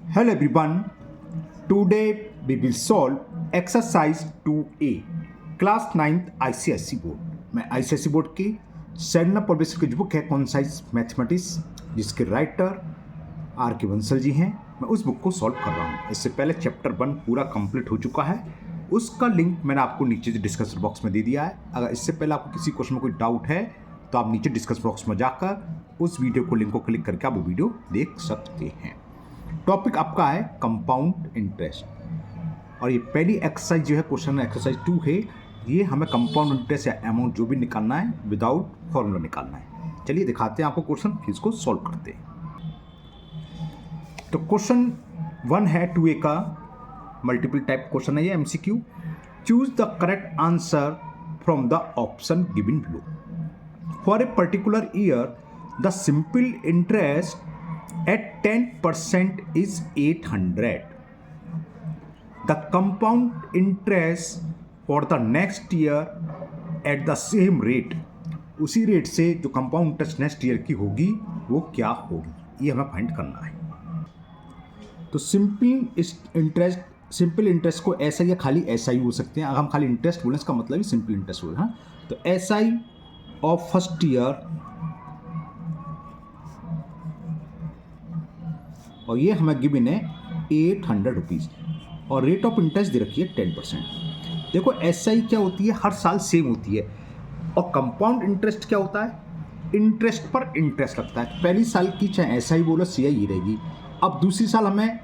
Hello everyone. Today we will solve exercise 2A class 9th ICSE board. मैं ICSE board की सैन्य professor की जो बुक है कॉन्साइज मैथमेटिक्स जिसके राइटर आर के बंसल जी हैं, मैं उस बुक को सॉल्व कर रहा हूँ। इससे पहले चैप्टर 1 पूरा कंप्लीट हो चुका है, उसका लिंक मैंने आपको नीचे डिस्क्रिप्शन बॉक्स में दे दिया है। अगर इससे पहले आपको किसी क्वेश्चन में कोई डाउट है तो आप नीचे डिस्क्रिप्शन बॉक्स में जाकर उस वीडियो को लिंक को क्लिक करके आप वो वीडियो देख सकते हैं। टॉपिक आपका है कंपाउंड इंटरेस्ट और ये पहली एक्सरसाइज जो है क्वेश्चन एक्सरसाइज 2 है। ये हमें कंपाउंड इंटरेस्ट या अमाउंट जो भी निकालना है विदाउट फॉर्मूला निकालना है। चलिए दिखाते हैं आपको क्वेश्चन, फिर इसको सॉल्व करते हैं। तो क्वेश्चन 1 है 2A का मल्टीपल टाइप क्वेश्चन है ये MCQ। Choose the correct answer from the option given below. For a particular year the simple interest at 10% is 800. The compound interest for the next year at the same rate, उसी rate से जो compound interest next year की होगी वो क्या होगी, ये हमें फाइंड करना है। तो सिंपल इंटरेस्ट को SI या खाली SI हो सकते हैं। अगर हम खाली इंटरेस्ट बोलें इसका मतलब ही सिंपल इंटरेस्ट हो। हाँ, तो SI ऑफ फर्स्ट ईयर और ये हमें गिवन है 800 रुपीज़ और रेट ऑफ इंटरेस्ट दे रखी है 10%। देखो SI क्या होती है, हर साल सेम होती है। और कंपाउंड इंटरेस्ट क्या होता है, इंटरेस्ट पर इंटरेस्ट लगता है। पहली साल की चाहे SI बोलो CI ही रहेगी। अब दूसरी साल हमें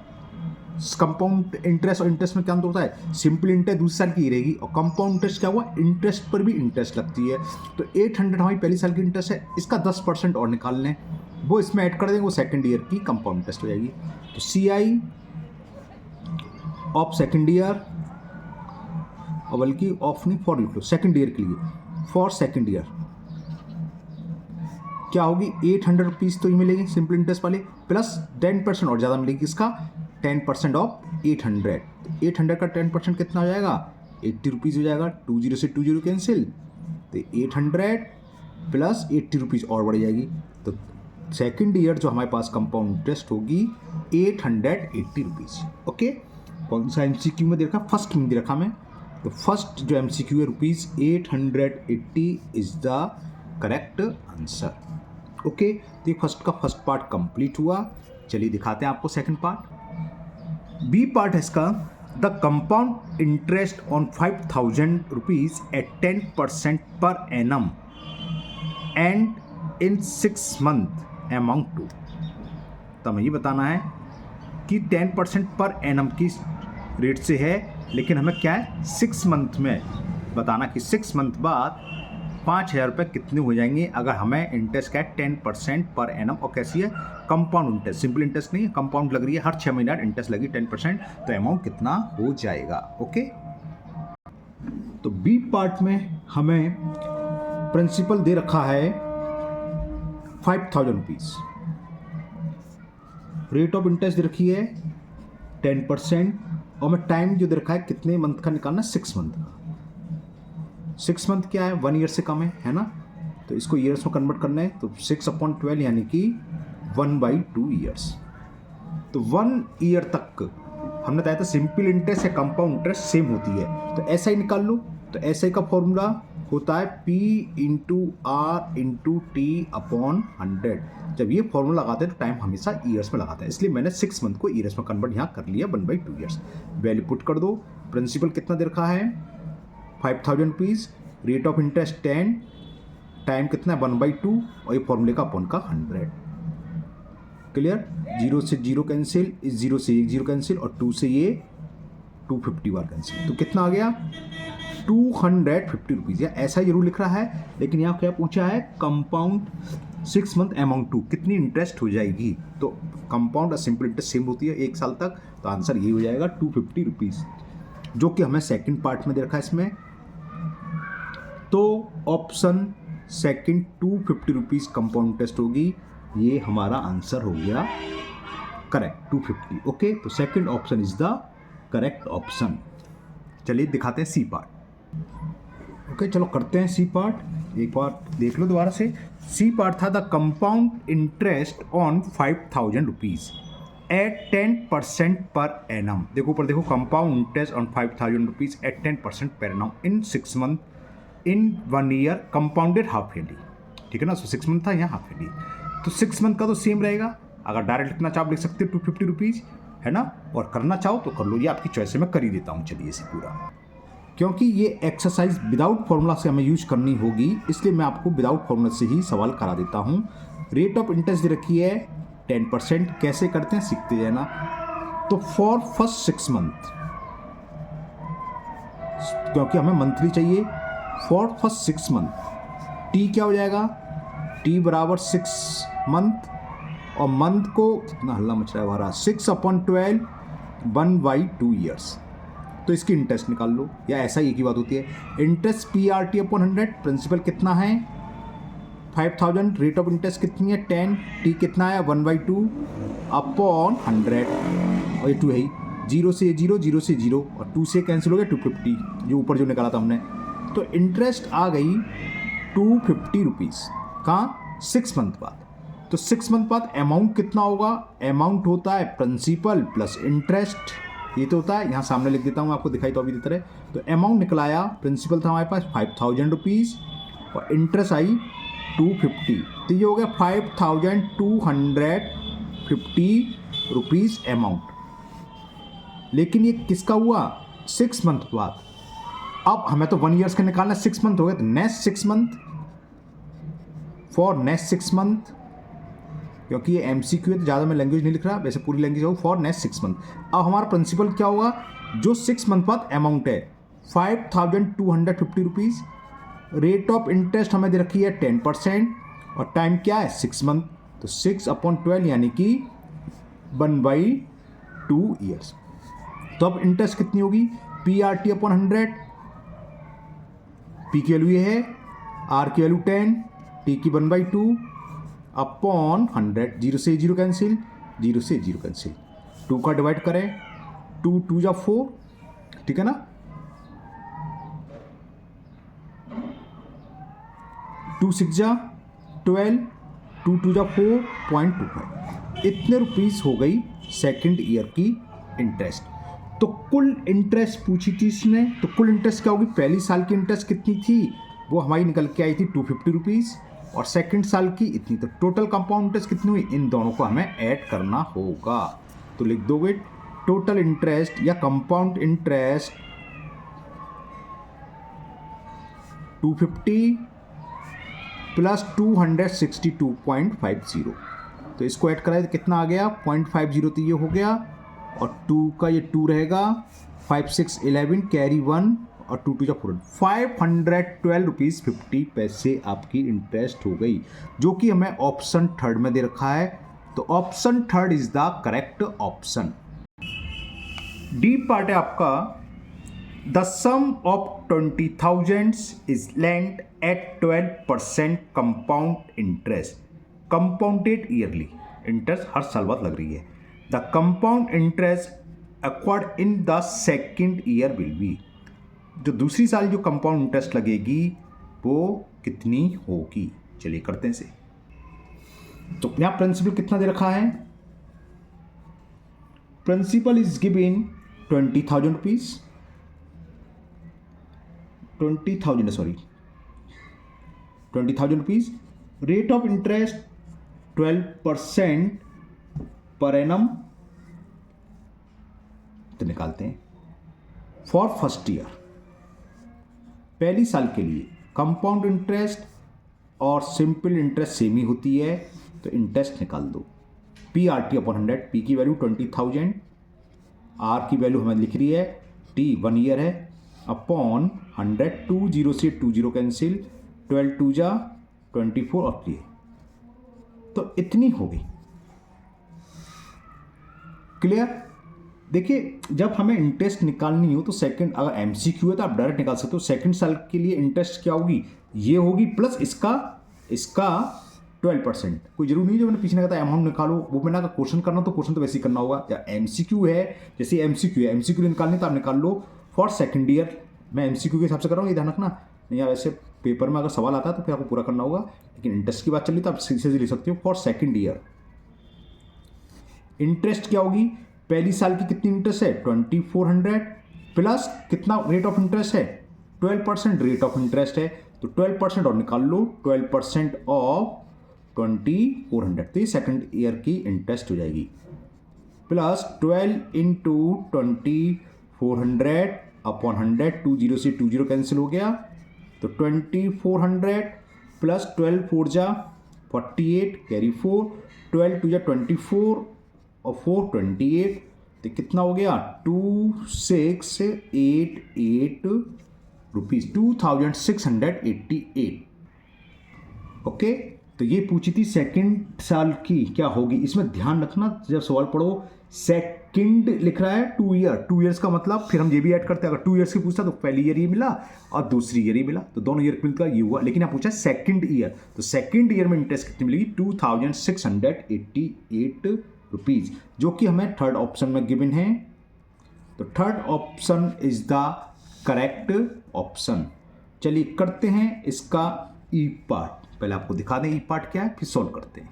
कंपाउंड इंटरेस्ट और इंटरेस्ट में क्या अंतर होता है, सिंपल इंटरेस्ट दूसरी साल की ही रहेगी और कंपाउंड इंटरेस्ट क्या हुआ, इंटरेस्ट पर भी इंटरेस्ट लगती है। तो 800 हमारी पहली साल की इंटरेस्ट है, इसका 10% और निकाल लें, वो इसमें ऐड कर देंगे, वो सेकंड ईयर की कंपाउंड इंटरेस्ट हो जाएगी। तो CI ऑफ सेकंड ईयर और बल्कि ऑफ नहीं फॉर लिख लो, सेकंड ईयर के लिए फॉर सेकंड ईयर क्या होगी 800 रुपीज़ तो ये मिलेगी सिंपल इंटरेस्ट वाले, प्लस 10% और ज़्यादा मिलेगी इसका 10% ऑफ 800। 800 का 10% कितना हो जाएगा, 80 रुपीज़ हो जाएगा। 20 से 20 कैंसिल, तो 800 प्लस 80 रुपीज़ और बढ़ जाएगी। तो सेकेंड ईयर जो हमारे पास कंपाउंड इंटरेस्ट होगी 880 रुपीज़। ओके, कौन सा MCQ में दे रखा, फर्स्ट में दे रखा मैं। तो फर्स्ट जो MCQ है rupees 880 is the correct answer. Okay, तो ये फर्स्ट का फर्स्ट पार्ट कंप्लीट हुआ। चलिए दिखाते हैं आपको सेकंड पार्ट। बी पार्ट है इसका, the compound interest on 5000 rupees at 10% per annum and in 6 month amount to. तो हमें ये बताना है कि 10% पर एनम की रेट से है, लेकिन हमें क्या है 6 मंथ में बताना कि 6 मंथ बाद 5000 रुपये कितने हो जाएंगे अगर हमें इंटरेस्ट क्या है 10% पर एनम। और कैसी है, कंपाउंड इंटरेस्ट, सिंपल इंटरेस्ट नहीं है, कंपाउंड लग रही है, हर 6 महीना इंटरेस्ट लगी 10%, तो अमाउंट कितना हो जाएगा। ओके, तो बी पार्ट में हमें प्रिंसिपल दे रखा है 5000 रुपीज़, रेट ऑफ इंटरेस्ट दे रखी है 10% और मैं टाइम जो दे रखा है कितने मंथ का निकालना, 6 मंथ का। 6 मंथ क्या है, 1 ईयर से कम है ना, तो इसको ईयर्स में कन्वर्ट करना है। तो 6/12 यानी कि 1/2 ईयर्स। तो 1 ईयर तक हमने बताया था सिंपल इंटरेस्ट या कंपाउंड इंटरेस्ट सेम होती है। तो SI निकाल लो। तो SI का फॉर्मूला होता है P × R × T/100। जब ये फॉर्मूला लगाते हैं तो टाइम हमेशा ईयर्स में लगाता है, इसलिए मैंने 6 मंथ को ईयर्स में कन्वर्ट यहाँ कर लिया 1/2 ईयर्स। वैल्यू पुट कर दो। प्रिंसिपल कितना दे रखा है 5000 rupees, rate of interest 10, time कितना है 1/2 और ये फॉर्मूले का अपॉन का 100। क्लियर, 0 से 0 कैंसिल, इस 0 से 1 0 कैंसिल और 2 से ये 250 बार कैंसिल। तो कितना आ गया 250 रुपीज़। या ऐसा जरूर लिख रहा है, लेकिन यहाँ क्या पूछा है कंपाउंड 6 मंथ अमाउंट टू, कितनी इंटरेस्ट हो जाएगी। तो कंपाउंड और सिंपल इंटरेस्ट सेम होती है 1 साल तक, तो आंसर ये हो जाएगा 250 रुपीज़, जो कि हमें सेकंड पार्ट में दे रखा है इसमें। तो option second 250 rupees compound interest होगी, ये हमारा आंसर हो गया करेक्ट 250। ओके, तो second option is the correct option. चलिए दिखाते हैं सी पार्ट। ओके, चलो करते हैं सी पार्ट। एक बार देख लो दोबारा से। सी पार्ट था the compound interest on 5000 rupees at 10% per annum. देखो ऊपर देखो, compound interest on 5,000 rupees at 10% per annum in 6 month in 1 year compounded half yearly. ठीक है ना, सो 6 मंथ था, यहाँ हाफ ईयरली, तो 6 मंथ का तो सेम रहेगा। अगर डायरेक्ट लिखना चाहो लिख सकते हो 250 रुपीज़, है ना, और करना चाहो तो कर लो, ये आपकी चॉइस है, मैं कर ही देता हूँ। चलिए इसे पूरा, क्योंकि ये एक्सरसाइज विदाउट फॉर्मूला से हमें यूज करनी होगी, इसलिए मैं आपको विदाउट फॉर्मूला से ही सवाल करा देता हूँ। रेट ऑफ इंटरेस्ट रखी है 10%, कैसे करते हैं सीखते जाना। तो फॉर फर्स्ट 6 मंथ, क्योंकि हमें मंथली चाहिए, फॉर फर्स्ट 6 मंथ टी क्या हो जाएगा, टी बराबर 6 मंथ, और मंथ को कितना हल्ला मच रहा है हमारा, 6/12 1/2 ईयर्स। तो इसकी इंटरेस्ट निकाल लो, या ऐसा ही एक ही बात होती है। इंटरेस्ट PRT/100, प्रिंसिपल कितना है 5,000, रेट ऑफ इंटरेस्ट कितनी है 10, टी कितना है 1/2 अपॉन 100, और ये 2 है ही, 0 से 0, 0 से 0, और 2 से कैंसिल हो गया 250, जो ऊपर जो निकाला था हमने। तो इंटरेस्ट आ गई 250 रुपीज़, कहाँ 6 मंथ बाद। तो 6 मंथ बाद अमाउंट कितना होगा, अमाउंट होता है प्रिंसिपल प्लस इंटरेस्ट, ये तो होता है, यहाँ सामने लिख देता हूँ आपको दिखाई तो अभी देता रहे। तो अमाउंट निकलाया, प्रिंसिपल था हमारे पास 5,000 रुपीज़ और इंटरेस्ट आई 250, तो ये हो गया 5,250 रुपीज़ अमाउंट। लेकिन ये किसका हुआ 6 मंथ बाद। अब हमें तो 1 ईयर्स का निकालना, 6 मंथ हो गए, तो next 6 month, for next 6 month, क्योंकि ये MCQ है तो ज़्यादा मैं लैंग्वेज नहीं लिख रहा, वैसे पूरी लैंग्वेज हो, फॉर नेक्स्ट 6 मंथ। अब हमारा प्रिंसिपल क्या होगा, जो 6 मंथ बाद अमाउंट है 5,250 रुपीज़, रेट ऑफ इंटरेस्ट हमें दे रखी है 10%, और टाइम क्या है 6 मंथ, तो 6/12 यानी कि 1/2 ईयर्स। तो अब इंटरेस्ट कितनी होगी, PRT/100, P की वैल्यू ये है, R की वैल्यू 10, T की 1/2 अपॉन 100, 0 से 0 कैंसिल, 0 से 0 कैंसिल, 2 का डिवाइड करें, 2 2 जा 4, ठीक है ना, 2 6 जा 12, 2 2 जा 4.25, इतने रुपीस हो गई सेकंड ईयर की इंटरेस्ट। तो कुल इंटरेस्ट पूछी थी इसने, तो कुल इंटरेस्ट क्या होगी, पहली साल की इंटरेस्ट कितनी थी, वो हमारी निकल के आई थी 250 रुपीज़, और सेकंड साल की इतनी। तो टोटल कंपाउंड इंटरेस्ट कितनी हुई, इन दोनों को हमें ऐड करना होगा। तो लिख दोगे टोटल इंटरेस्ट या कंपाउंड इंटरेस्ट 250 प्लस 262.50, तो इसको ऐड कराए तो कितना आ गया 0.50, तो ये हो गया, और 2 का ये 2 रहेगा, 5 6 11 कैरी 1, और 2 2 जा 4, 512 रुपीज़ 50 पैसे आपकी इंटरेस्ट हो गई, जो कि हमें ऑप्शन थर्ड में दे रखा है। तो option third is the correct option. D part है आपका, the sum of 20,000 is lent at 12% compound interest, compounded yearly, interest हर साल बाद लग रही है। The compound interest acquired in the second year will be, जो दूसरी साल जो कंपाउंड इंटरेस्ट लगेगी वो कितनी होगी। चलिए करते हैं इसे। तो यहाँ प्रिंसिपल कितना दे रखा है, principal is given 20,000 rupees, 20,000 rupees, rate of interest 12% per annum, तो निकालते हैं। फॉर फर्स्ट ईयर, पहली साल के लिए कंपाउंड इंटरेस्ट और सिंपल इंटरेस्ट सेम ही होती है, तो इंटरेस्ट निकाल दो। PRT/100, P की वैल्यू 20,000, R की वैल्यू हमें लिख रही है, T 1 ईयर है, अपॉन 100, 2 0 से 2 0 कैंसिल, 12 2 जा 24 और 3, तो इतनी होगी। क्लियर। देखिए जब हमें इंटरेस्ट निकालनी हो तो सेकंड, अगर MCQ है तो आप डायरेक्ट निकाल सकते हो। सेकंड साल के लिए इंटरेस्ट क्या होगी, ये होगी प्लस इसका 12%। कोई जरूरी नहीं जो मैंने पीछे कहा था अमाउंट निकालो, वो मैंने अगर क्वेश्चन करना तो क्वेश्चन तो वैसे ही करना होगा। या MCQ है, जैसे MCQ है, MCQ निकालनी तो आप निकाल लो फॉर सेकंड ईयर। मैं MCQ के हिसाब से कर रहा हूँ, ये ध्यान रखना। या वैसे पेपर में अगर सवाल आता है तो फिर आपको पूरा करना होगा, लेकिन इंटरेस्ट की बात चल रही तो आप सीधे सीधे लिख सकते हो फॉर सेकंड ईयर। इंटरेस्ट क्या होगी, पहली साल की कितनी इंटरेस्ट है 2400 प्लस कितना रेट ऑफ इंटरेस्ट है 12% रेट ऑफ इंटरेस्ट है, तो 12% और निकाल लो, 12% ऑफ 2400, तो ये सेकंड ईयर की इंटरेस्ट हो जाएगी, प्लस 12 इंटू 2400 अपॉन 100, 20 से 20 कैंसिल हो गया, तो 2400 प्लस 12 4 जा 48 कैरी 4, 12 2 जा 24 और 4 28, तो कितना हो गया 2688 रुपीज़, 2688। ओके, तो ये पूछी थी सेकंड साल की क्या होगी। इसमें ध्यान रखना जब सवाल पढ़ो सेकंड लिख रहा है 2 ईयर, 2 ईयर्स का मतलब फिर हम ये भी ऐड करते हैं, अगर 2 ईयर्स की पूछता तो पहली ईयर ये मिला और दूसरी ईयर ये मिला, तो दोनों ईयर मिलकर ये हुआ, लेकिन यहाँ पूछा सेकंड ईयर, तो सेकंड ईयर में इंटरेस्ट कितनी मिलेगी 2688 रुपीज़, जो कि हमें थर्ड ऑप्शन में गिवन है, तो third option is the correct option. चलिए करते हैं इसका ई पार्ट, पहले आपको दिखा दें ई पार्ट क्या है, फिर सॉल्व करते हैं।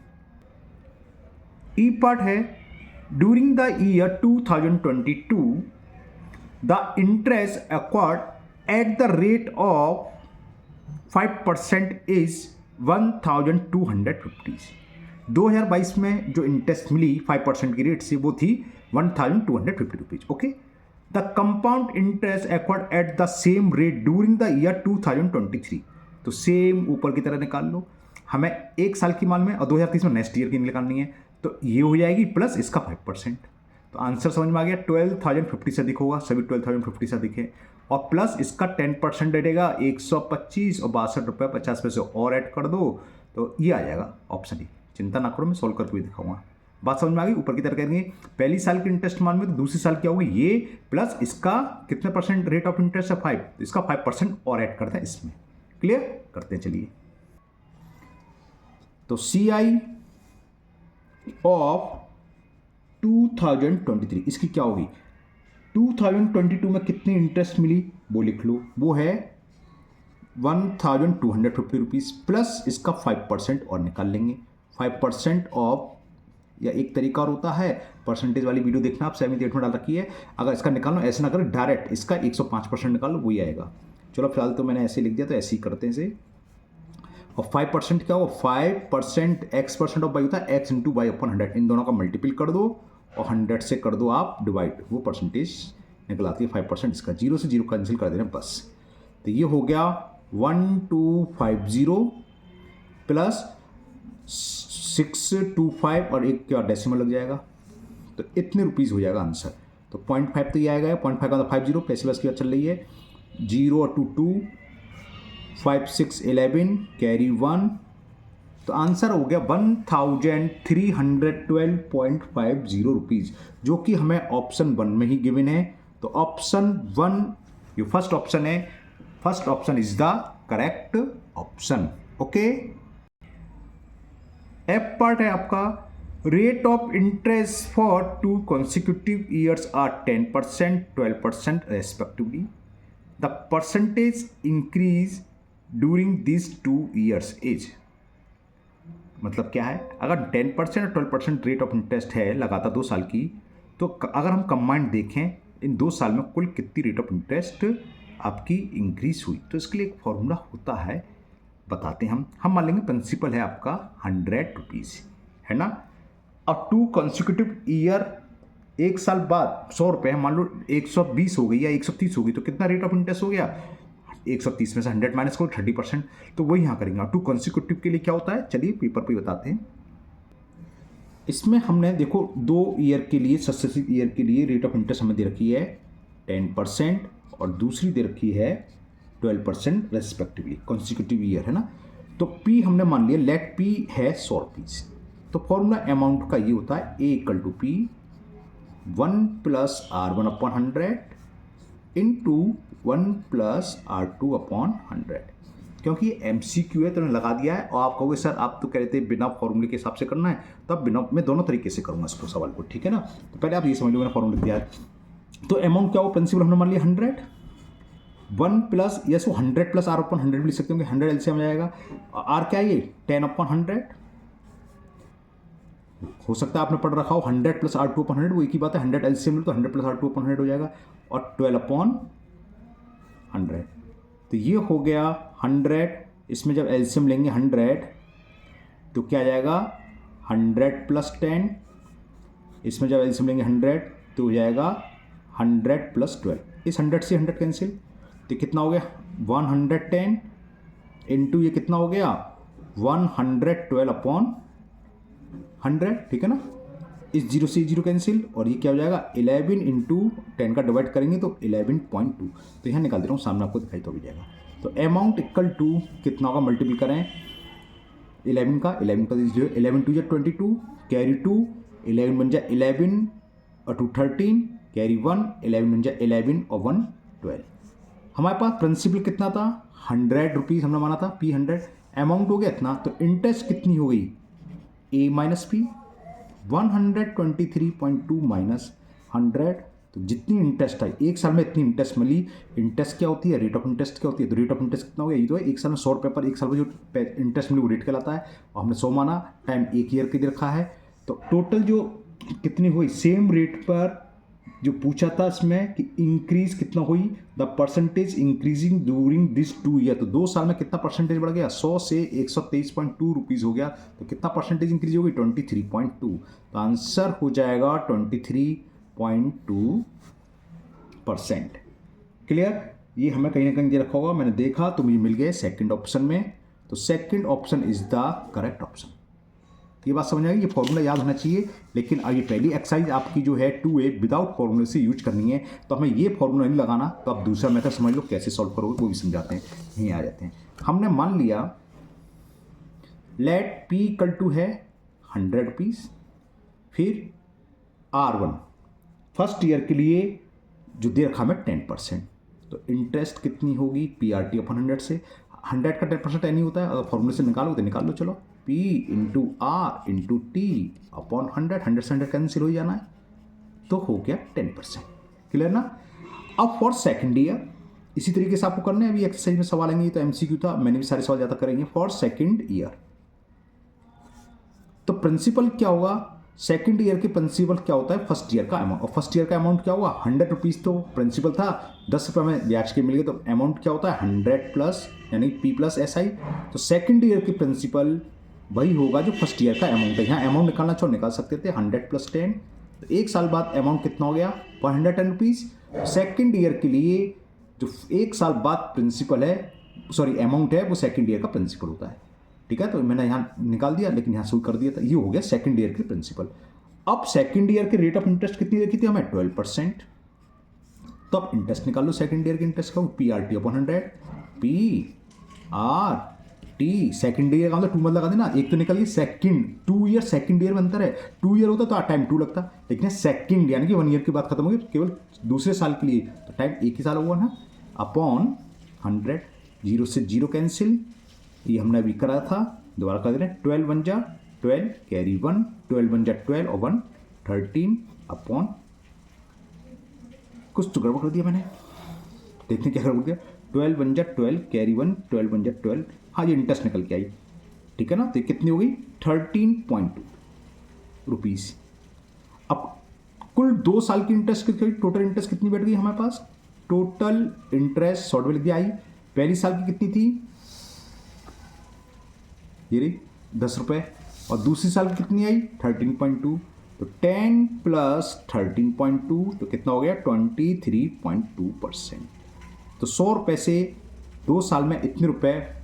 ई पार्ट है during the year 2022 the interest acquired at the rate of 5% is 1250। 2022 में जो इंटरेस्ट मिली 5% की रेट से वो थी 1250 rupees. Okay, the compound interest acquired at the same rate during the year 2023, तो सेम ऊपर की तरह निकाल लो, हमें एक साल की मालूम है और 2030 में नेक्स्ट ईयर की निकालनी है, तो ये हो जाएगी प्लस इसका 5%, तो आंसर समझ में आ गया 12,050 से अधिक होगा, सभी 12,050 से अधिक है, और प्लस इसका 10% रहेगा 125 और 62 रुपये 50 पैसे और ऐड कर दो, तो ये आ जाएगा ऑप्शन ई। चिंता ना करो, मैं सोल्व करके भी दिखाऊंगा। बात समझ में आ गई, ऊपर की तरह करेंगे पहली साल की इंटरेस्ट मान में, तो दूसरी साल क्या होगी ये प्लस इसका कितने परसेंट रेट ऑफ इंटरेस्ट है 5, तो इसका 5% और ऐड करते हैं इसमें। क्लियर करते हैं, चलिए। तो CI ऑफ 2023 इसकी क्या होगी, 2022 में कितनी इंटरेस्ट मिली वो लिख लो, वो है 1250 रुपीज़ प्लस इसका 5% और निकाल लेंगे। 5% ऑफ, या एक तरीका और होता है, परसेंटेज वाली वीडियो देखना आप 7th 8th में डाल रखी है, अगर इसका निकालना ऐसे ना करें डायरेक्ट, इसका 105% निकाल लो वही आएगा। चलो फिलहाल तो मैंने ऐसे लिख दिया, तो ऐसे ही करते हैं इसे। और 5% क्या होगा, 5% x% ऑफ वाई होता है x इंटू वाई अपॉन 100, इन दोनों का मल्टीपल कर दो और 100 से कर दो आप डिवाइड, वो परसेंटेज निकल आती है 5%। इसका 0 से 0 कैंसिल कर देना बस, तो ये हो गया 1250 प्लस 625 और एक क्या डेसिमल लग जाएगा, तो इतने रुपीज़ हो जाएगा आंसर। तो 0.5 तो ये आएगा, 0.5 का 50 प्लस प्लस की चल रही है, 0 और 2 2 5 6 11 कैरी 1, तो आंसर हो गया 1312.50 रुपीज़, जो कि हमें ऑप्शन 1 में ही गिवन है। तो ऑप्शन 1 जो फर्स्ट ऑप्शन है, first option is the correct option. Okay, F part है आपका, rate of interest for 2 consecutive years are 10%, 12% respectively. The percentage increase during these 2 years is, मतलब क्या है, अगर 10% और 12% रेट ऑफ इंटरेस्ट है लगातार 2 साल की, तो अगर हम कंबाइंड देखें इन 2 साल में कुल कितनी रेट ऑफ इंटरेस्ट आपकी इंक्रीज हुई, तो इसके लिए एक फॉर्मूला होता है, बताते हैं हम मान लेंगे प्रिंसिपल है आपका 100 रुपीज़ है ना, और 2 consecutive ईयर, एक साल बाद 100 रुपये है, मान लो 120 हो गई या 130 हो गई, तो कितना रेट ऑफ इंटरेस्ट हो गया, 130 में से 100 माइनस करो 30%, तो वही यहाँ करेंगे। और 2 consecutive के लिए क्या होता है, चलिए पेपर पे बताते हैं। इसमें हमने देखो 2 ईयर के लिए, सक्सेसिव ईयर के लिए रेट ऑफ इंटरेस्ट हमें दे रखी है 10% और दूसरी दे रखी है 12% रेस्पेक्टिवली, कॉन्सिक्यूटिव ईयर है ना। तो P हमने मान लिया, लेट P है 100 रुपीज़, तो फॉर्मूला अमाउंट का ये होता है A equal to P 1 plus R1 upon 100 into 1 plus R2 upon 100। क्योंकि ये MCQ है तो मैंने लगा दिया है, और आप कहोगे सर आप तो कह रहे थे बिना फॉर्मूले के हिसाब से करना है, तो अब बिना, मैं दोनों तरीके से करूँगा इसको सवाल को, ठीक है ना। तो पहले आप ये समझ लो, मैंने फॉर्मूला दिया है, तो अमाउंट क्या हो, प्रिंसिपल हमने मान लिया 100, 1 प्लस, यस वो 100 प्लस R अपॉन 100 भी लिख सकते होंगे, 100 LCM आ जाएगा, R क्या है ये 10 अपॉन 100, हो सकता है आपने पढ़ रखा हो 100 प्लस R2 अपॉन 100, वो एक ही बात है, 100 एलसीएम ले तो 100 प्लस R2 अपॉन 100 हो जाएगा और 12 अपॉन 100। तो ये हो गया 100, इसमें जब एलसीएम लेंगे 100 तो क्या आ जाएगा 100 प्लस 10, इसमें जब एलसीएम लेंगे 100 तो हो जाएगा 100 प्लस 12, इस 100 से 100 कैंसिल, तो कितना हो गया 110 इंटू ये कितना हो गया 112 अपॉन 100, ठीक है ना। इस जीरो से जीरो कैंसिल और ये क्या हो जाएगा 11 इंटू 10 का डिवाइड करेंगे तो 11.2, तो यहाँ निकाल दे रहा हूँ, सामने आपको दिखाई तो भी जाएगा। तो अमाउंट इक्वल टू कितना होगा, मल्टीपल करें 11 का 11 टू 22 कैरी 2 11 बन जाए 11 और 2 13 कैरी 1 11 बन जाए 11 और 1 12। हमारे पास प्रिंसिपल कितना था 100 रुपीज़ हमने माना था P100, अमाउंट हो गया इतना, तो इंटरेस्ट कितनी हो गई A माइनस P 123.2 माइनस 100, तो जितनी इंटरेस्ट आई एक साल में इतनी इंटरेस्ट मिली। इंटरेस्ट क्या होती है, रेट ऑफ इंटरेस्ट क्या होती है, तो रेट ऑफ इंटरेस्ट कितना हो गया, ये तो है एक साल में 100 रुपये पर एक साल में जो इंटरेस्ट मिली वो रेट कहलाता है, और हमने 100 माना, टाइम एक ईयर के लिए रखा है, तो टोटल जो कितनी हुई सेम रेट पर जो पूछा था इसमें कि इंक्रीज कितना हुई, the percentage increasing during this 2 year, तो 2 साल में कितना परसेंटेज बढ़ गया 100 से 123.2 रुपीज़ हो गया, तो कितना परसेंटेज इंक्रीज होगी 23.2, तो आंसर हो जाएगा 23.2%। क्लियर, ये हमें कहीं ना कहीं दे रखा होगा, मैंने देखा तो मुझे मिल गए सेकंड ऑप्शन में, तो second option is the correct option. ये बात समझ आएगी, ये फॉर्मूला याद होना चाहिए, लेकिन अब ये पहली एक्सरसाइज आपकी जो है 2A विदाउट फॉर्मूले से यूज करनी है, तो हमें ये फॉर्मूला नहीं लगाना, तो आप दूसरा मेथड समझ लो कैसे सॉल्व करोगे वो भी समझाते हैं, यहीं आ जाते हैं। हमने मान लिया लेट P इक्वल टू है 100 रुपीज़, फिर R1 फर्स्ट ईयर के लिए जो दे रखा हमें 10%, तो इंटरेस्ट कितनी होगी PRT अपॉन 100 से, 100 का 10% नहीं होता है, अगर फॉर्मूले से निकालो तो निकाल लो, चलो P into R into T upon 100, 100 से 100 कैंसिल हो जाना है, तो हो गया 10%। क्लियर ना। अब फॉर सेकेंड ईयर इसी तरीके से आपको करना है, अभी एक्सरसाइज में सवाल आएंगे, तो MCQ था, मैंने भी सारे सवाल ज़्यादा करेंगे। फॉर सेकेंड ईयर तो प्रिंसिपल क्या होगा, सेकेंड ईयर के प्रिंसिपल क्या होता है फर्स्ट ईयर का अमाउंट, और फर्स्ट ईयर का अमाउंट क्या होगा 100 रुपीज़, तो प्रिंसिपल था 10 रुपये में ब्याज के मिल गए, तो अमाउंट क्या होता है 100 प्लस यानी P प्लस SI, तो सेकेंड ईयर के प्रिंसिपल वही होगा जो फर्स्ट ईयर का अमाउंट है। यहाँ अमाउंट निकालना चाहो निकाल सकते थे 100 प्लस 10, तो एक साल बाद अमाउंट कितना हो गया 110 रुपीज़। सेकेंड ईयर के लिए जो एक साल बाद प्रिंसिपल है सॉरी अमाउंट है वो सेकेंड ईयर का प्रिंसिपल होता है, ठीक है। तो मैंने यहाँ निकाल दिया, लेकिन यहाँ शुरू कर दिया था, ये हो गया सेकेंड ईयर के प्रिंसिपल। अब सेकेंड ईयर के रेट ऑफ इंटरेस्ट कितनी रखी थी हमें 12%, तो अब इंटरेस्ट निकाल लो सेकेंड ईयर के इंटरेस्ट का, PRT upon 100, PRT second year का मतलब 2 मत लगा देना, एक तो निकल गई सेकेंड, 2 ईयर सेकेंड ईयर में अंतर है, 2 ईयर होता तो टाइम 2 लगता, लेकिन सेकेंड यानी कि 1 ईयर की बात खत्म होगी, केवल दूसरे साल के लिए तो टाइम एक ही साल हुआ ना, अपॉन 100, जीरो से जीरो कैंसिल, ये हमने अभी करा था, दोबारा कर दे रहे हैं, 12 बन जा 12 कैरी 1 12 बन जा 12 और 1 13 अपॉन, कुछ तो गड़बड़ कर दिया मैंने, देखते क्या गड़बड़ किया, 12 बन जा 12 कैरी 1 12 बन जा 12, हाँ ये इंटरेस्ट निकल के आई, ठीक है ना। तो कितनी हो गई 13.2 रुपीज़। अब कुल 2 साल की इंटरेस्ट कितनी, टोटल इंटरेस्ट कितनी बैठ गई हमारे पास, टोटल इंटरेस्ट 100 में लिख दिया आई, पहली साल की कितनी थी ये रही 10 रुपये, और दूसरी साल की कितनी आई 13.2, तो 10 प्लस 13.2 तो कितना हो गया 23.2%। तो 100 रुपये से 2 साल में इतने रुपए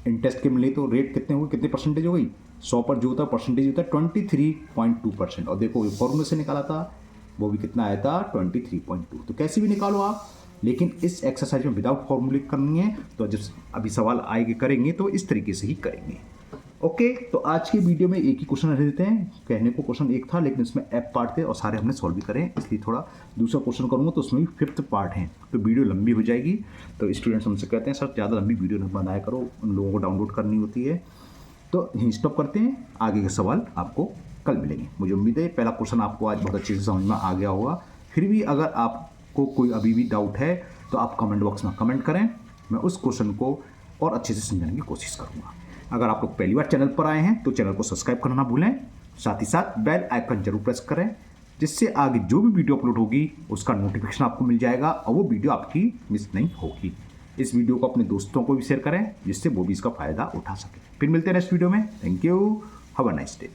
इंटरेस्ट के मिले, तो रेट कितने हुए, कितने परसेंटेज हो गई, 100 पर जो होता है परसेंटेज होता है 23.2%, और देखो फॉर्मूले से निकाला था वो भी कितना आया था 23.2। तो कैसे भी निकालो आप, लेकिन इस एक्सरसाइज में विदाउट फॉर्मूले करनी है, तो जब अभी सवाल आएंगे करेंगे तो इस तरीके से ही करेंगे। ओके, तो आज की वीडियो में एक ही क्वेश्चन रह देते हैं, कहने को क्वेश्चन एक था लेकिन इसमें एफ पार्ट थे और सारे हमने सॉल्व भी करें, इसलिए थोड़ा दूसरा क्वेश्चन करूँगा तो उसमें भी 5th पार्ट है, तो वीडियो लंबी हो जाएगी। तो स्टूडेंट्स हमसे कहते हैं सर ज़्यादा लंबी वीडियो न बनाया करो, उन लोगों को डाउनलोड करनी होती है, तो यहीं स्टॉप करते हैं, आगे के सवाल आपको कल मिलेंगे। मुझे उम्मीद है पहला क्वेश्चन आपको आज बहुत अच्छे से समझ में आ गया होगा। फिर भी अगर आपको कोई अभी भी डाउट है तो आप कमेंट बॉक्स में कमेंट करें, मैं उस क्वेश्चन को और अच्छे से समझाने की कोशिश करूँगा। अगर आप लोग पहली बार चैनल पर आए हैं तो चैनल को सब्सक्राइब करना ना भूलें, साथ ही साथ बेल आइकन जरूर प्रेस करें, जिससे आगे जो भी वीडियो अपलोड होगी उसका नोटिफिकेशन आपको मिल जाएगा और वो वीडियो आपकी मिस नहीं होगी। इस वीडियो को अपने दोस्तों को भी शेयर करें, जिससे वो भी इसका फ़ायदा उठा सके। फिर मिलते हैं नेक्स्ट वीडियो में। Thank you, have a nice day.